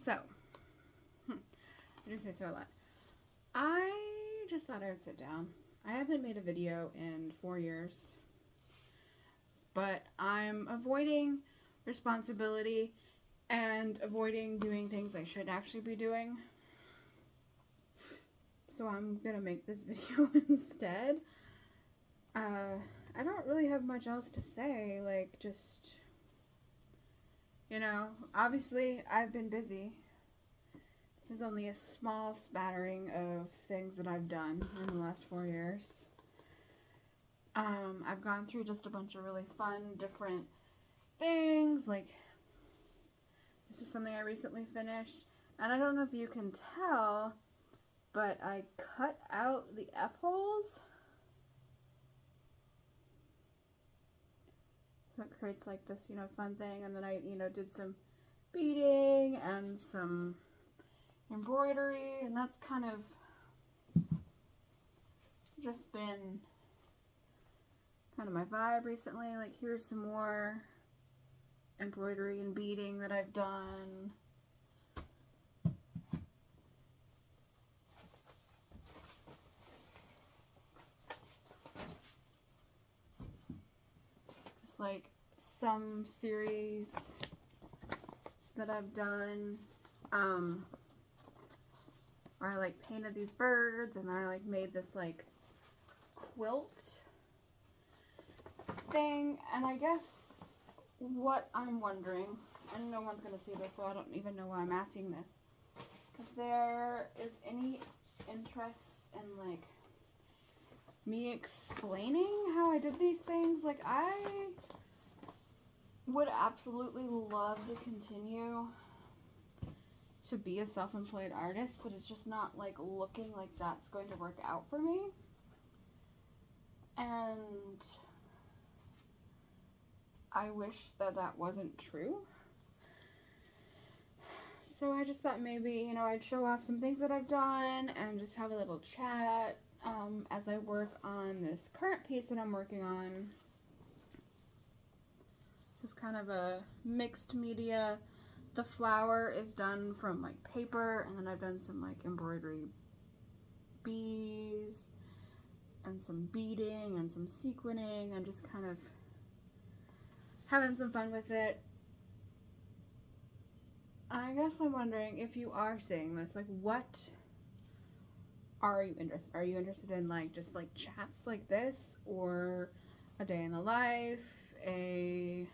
So, I do say so a lot. I just thought I would sit down. I haven't made a video in 4 years, but I'm avoiding responsibility and avoiding doing things I should actually be doing. So I'm gonna make this video instead. I don't really have much else to say, like, just, you know, obviously I've been busy. This is only a small spattering of things that I've done in the last 4 years. I've gone through just a bunch of really fun, different things, like, this is something I recently finished, and I don't know if you can tell, but I cut out the F-holes. So it creates like this, you know, fun thing, and then I, you know, did some beading and some embroidery, and that's kind of just been kind of my vibe recently. Like, here's some more embroidery and beading that I've done. Just like some series that I've done, where I like painted these birds, and then I like made this like quilt thing. And I guess what I'm wondering, and no one's gonna see this, so I don't even know why I'm asking this, if there is any interest in like me explaining how I did these things. Like, I would absolutely love to continue to be a self-employed artist, but it's just not like looking like that's going to work out for me. And I wish that that wasn't true. So I just thought maybe, you know, I'd show off some things that I've done and just have a little chat as I work on this current piece that I'm working on. It's kind of a mixed media. The flower is done from like paper, and then I've done some like embroidery bees and some beading and some sequining, and just kind of having some fun with it. I guess I'm wondering, if you are seeing this, like, what are you interested? Are you interested in like just like chats like this, or a day in the life, a,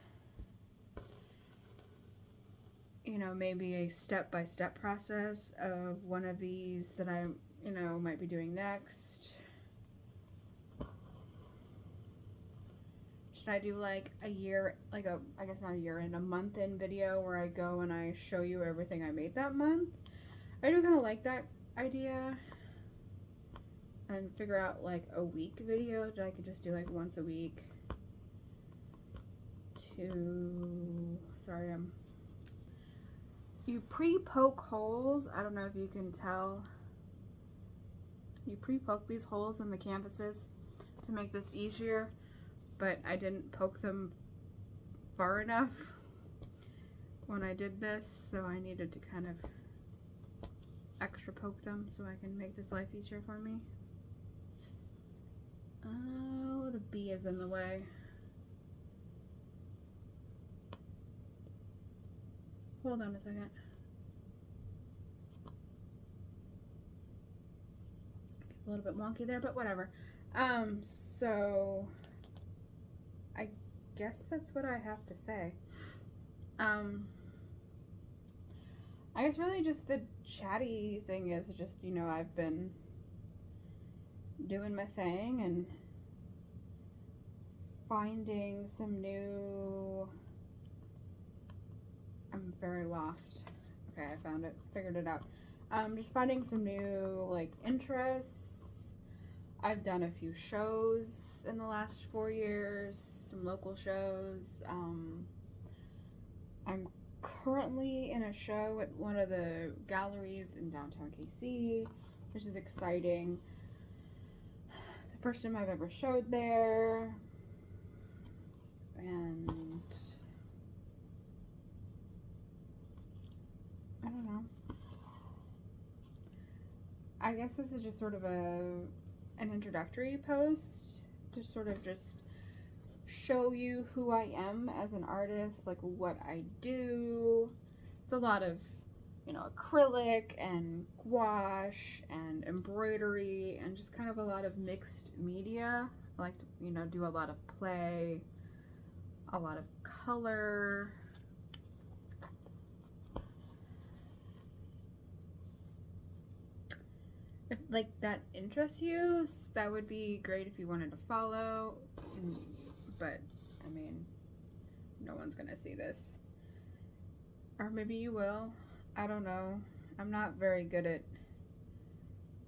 you know, maybe a step-by-step process of one of these that I, you know, might be doing next? Should I do like a year, like a, I guess not a year in, a month in video where I go and I show you everything I made that month? I do kind of like that idea. And figure out like a week video that I could just do like once a week to, sorry, you pre-poke holes. I don't know if you can tell. You pre-poke these holes in the canvases to make this easier, but I didn't poke them far enough when I did this, so I needed to kind of extra poke them so I can make this life easier for me. Oh, the bee is in the way. Hold on a second. It's a little bit wonky there, but whatever. So I guess that's what I have to say. I guess really just the chatty thing is just, you know, I've been doing my thing and finding some new, I'm very lost. Okay, I found it, figured it out. Just finding some new like interests. I've done a few shows in the last 4 years, some local shows. I'm currently in a show at one of the galleries in downtown KC, which is exciting. The first time I've ever showed there, and I don't know. I guess this is just sort of an introductory post to sort of just show you who I am as an artist, like what I do. It's a lot of, you know, acrylic and gouache and embroidery and just kind of a lot of mixed media. I like to, you know, do a lot of play, a lot of color. If like that interests you, that would be great if you wanted to follow. But I mean, no one's gonna see this. Or maybe you will. I don't know. I'm not very good at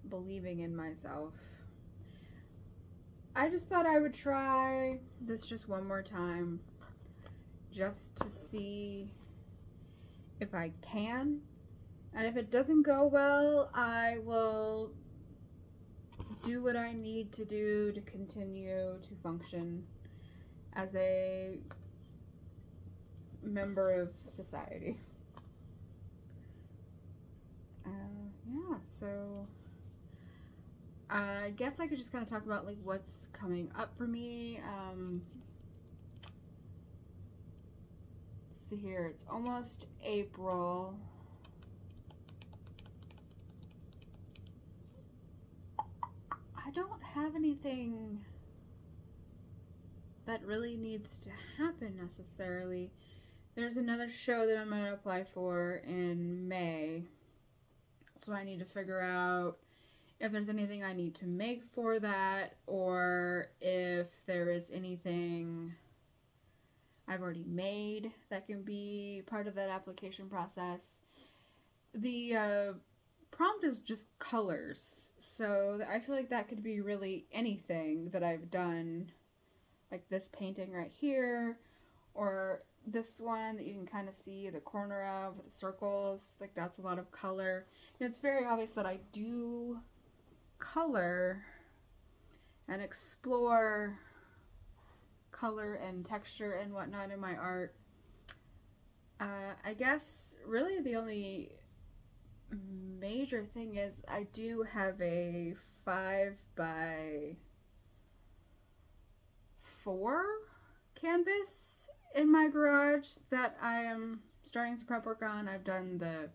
believing in myself. I just thought I would try this just one more time, just to see if I can. And if it doesn't go well, I will do what I need to do to continue to function as a member of society. Yeah, so I guess I could just kind of talk about like what's coming up for me. Let's see here, it's almost April. I don't have anything that really needs to happen necessarily. There's another show that I'm going to apply for in May. So I need to figure out if there's anything I need to make for that, or if there is anything I've already made that can be part of that application process. The prompt is just colors. So I feel like that could be really anything that I've done, like this painting right here, or this one that you can kind of see the corner of with the circles. Like that's a lot of color. And it's very obvious that I do color and explore color and texture and whatnot in my art. I guess really the only major thing is I do have a 5x4 canvas in my garage that I am starting to prep work on. I've done the,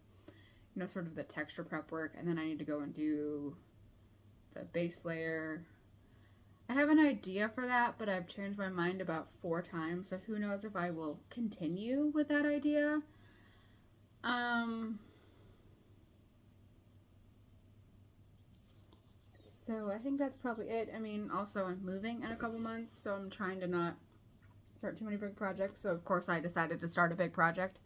you know, sort of the texture prep work, and then I need to go and do the base layer. I have an idea for that, but I've changed my mind about 4 times, so who knows if I will continue with that idea. So I think that's probably it. I mean, also I'm moving in a couple months, so I'm trying to not start too many big projects. So of course I decided to start a big project.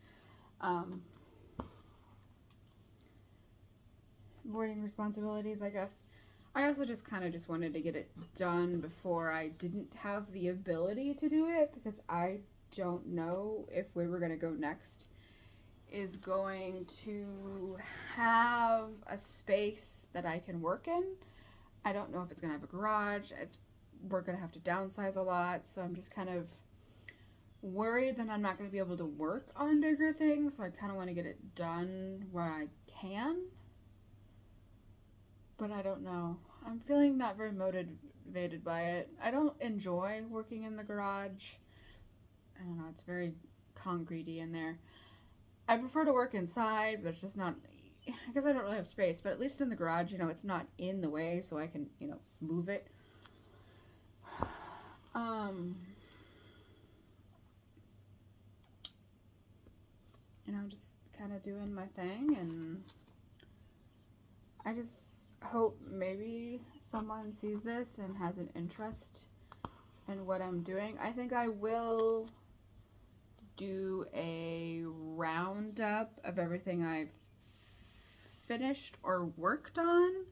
Avoiding responsibilities, I guess. I also just kind of wanted to get it done before I didn't have the ability to do it, because I don't know if where we're going to go next is going to have a space that I can work in. I don't know if it's going to have a garage. We're going to have to downsize a lot, so I'm just kind of worried that I'm not going to be able to work on bigger things, so I kind of want to get it done where I can. But I don't know. I'm feeling not very motivated by it. I don't enjoy working in the garage. I don't know, it's very concrete-y in there. I prefer to work inside, but it's just not, I guess I don't really have space, but at least in the garage, you know, it's not in the way, so I can, you know, move it. You know, just kind of doing my thing, and I just hope maybe someone sees this and has an interest in what I'm doing. I think I will do a roundup of everything I've finished or worked on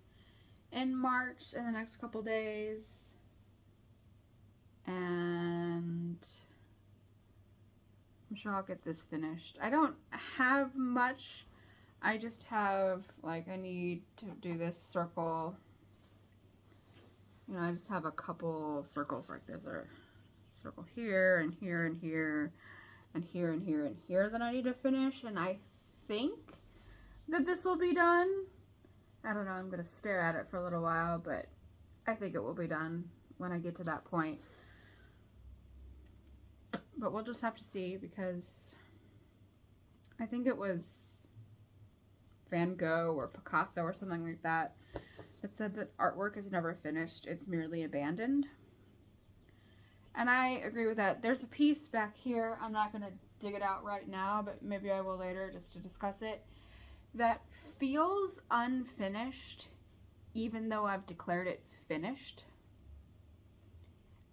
in March in the next couple days. And I'm sure I'll get this finished. I don't have much. I just have, like, I need to do this circle. You know, I just have a couple circles. Like, there's a circle here and here and here and here and here and here that I need to finish. And I think that this will be done. I don't know, I'm going to stare at it for a little while, but I think it will be done when I get to that point. But we'll just have to see, because I think it was Van Gogh or Picasso or something like that that said that artwork is never finished, it's merely abandoned. And I agree with that. There's a piece back here, I'm not going to dig it out right now, but maybe I will later just to discuss it, that feels unfinished even though I've declared it finished.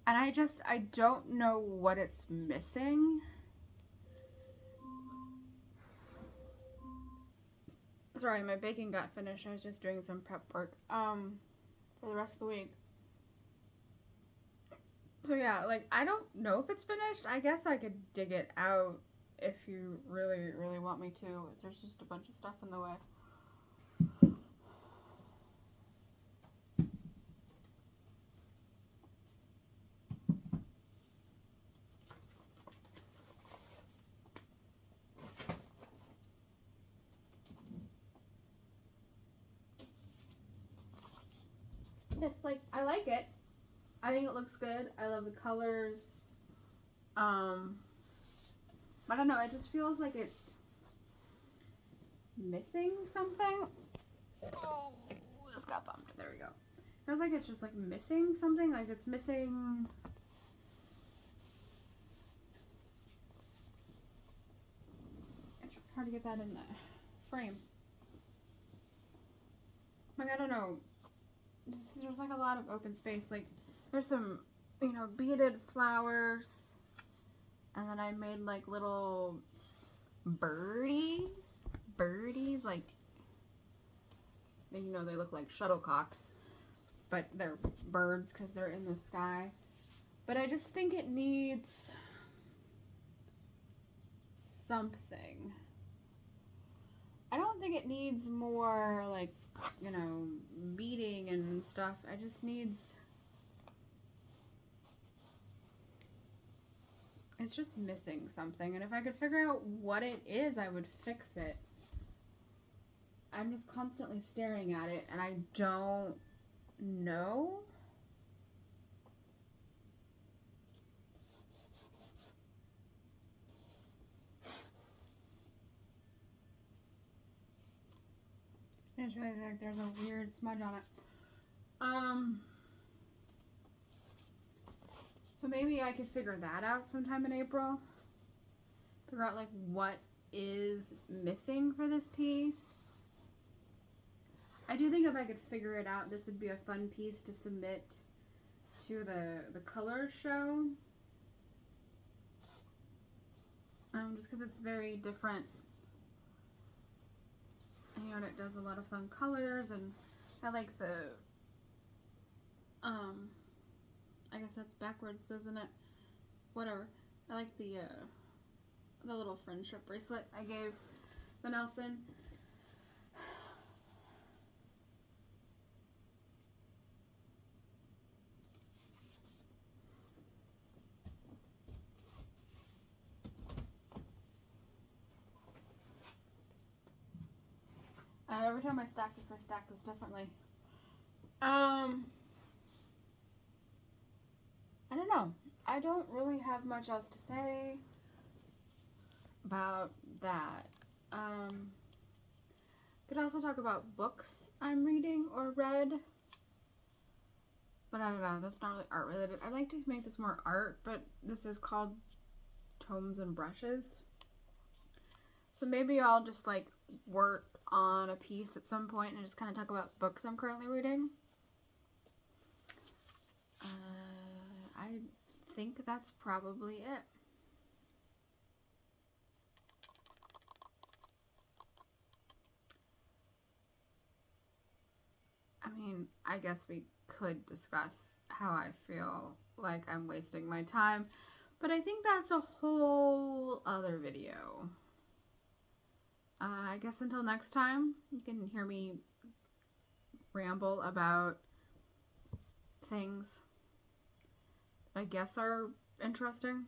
And I don't know what it's missing. Sorry, my baking got finished. I was just doing some prep work for the rest of the week. So yeah, like, I don't know if it's finished. I guess I could dig it out if you really, really want me to. There's just a bunch of stuff in the way. This, like, I like it. I think it looks good. I love the colors. I don't know. It just feels like it's missing something. Oh, this got bumped. There we go. It feels like it's just like missing something. Like it's missing. It's hard to get that in the frame. Like, I don't know. There's like a lot of open space. Like there's some, you know, beaded flowers. And then I made like little birdies, like, you know, they look like shuttlecocks, but they're birds because they're in the sky. But I just think it needs something. I don't think it needs more, like, you know, beading and stuff. It just needs, it's just missing something. And if I could figure out what it is, I would fix it. I'm just constantly staring at it and I don't know. I just realized like there's a weird smudge on it. So maybe I could figure that out sometime in April. Figure out like what is missing for this piece. I do think if I could figure it out, this would be a fun piece to submit to the color show. Just because it's very different. And it does a lot of fun colors, and I like the, I guess that's backwards, isn't it? Whatever. I like the little friendship bracelet I gave the Nelson. And every time I stack this differently. I don't know. I don't really have much else to say about that. Could also talk about books I'm reading or read. But I don't know, that's not really art related. I'd like to make this more art, but this is called Tomes and Brushes. So maybe I'll just like work on a piece at some point and just kind of talk about books I'm currently reading. I think that's probably it. I mean, I guess we could discuss how I feel like I'm wasting my time, but I think that's a whole other video. I guess until next time, you can hear me ramble about things I guess are interesting.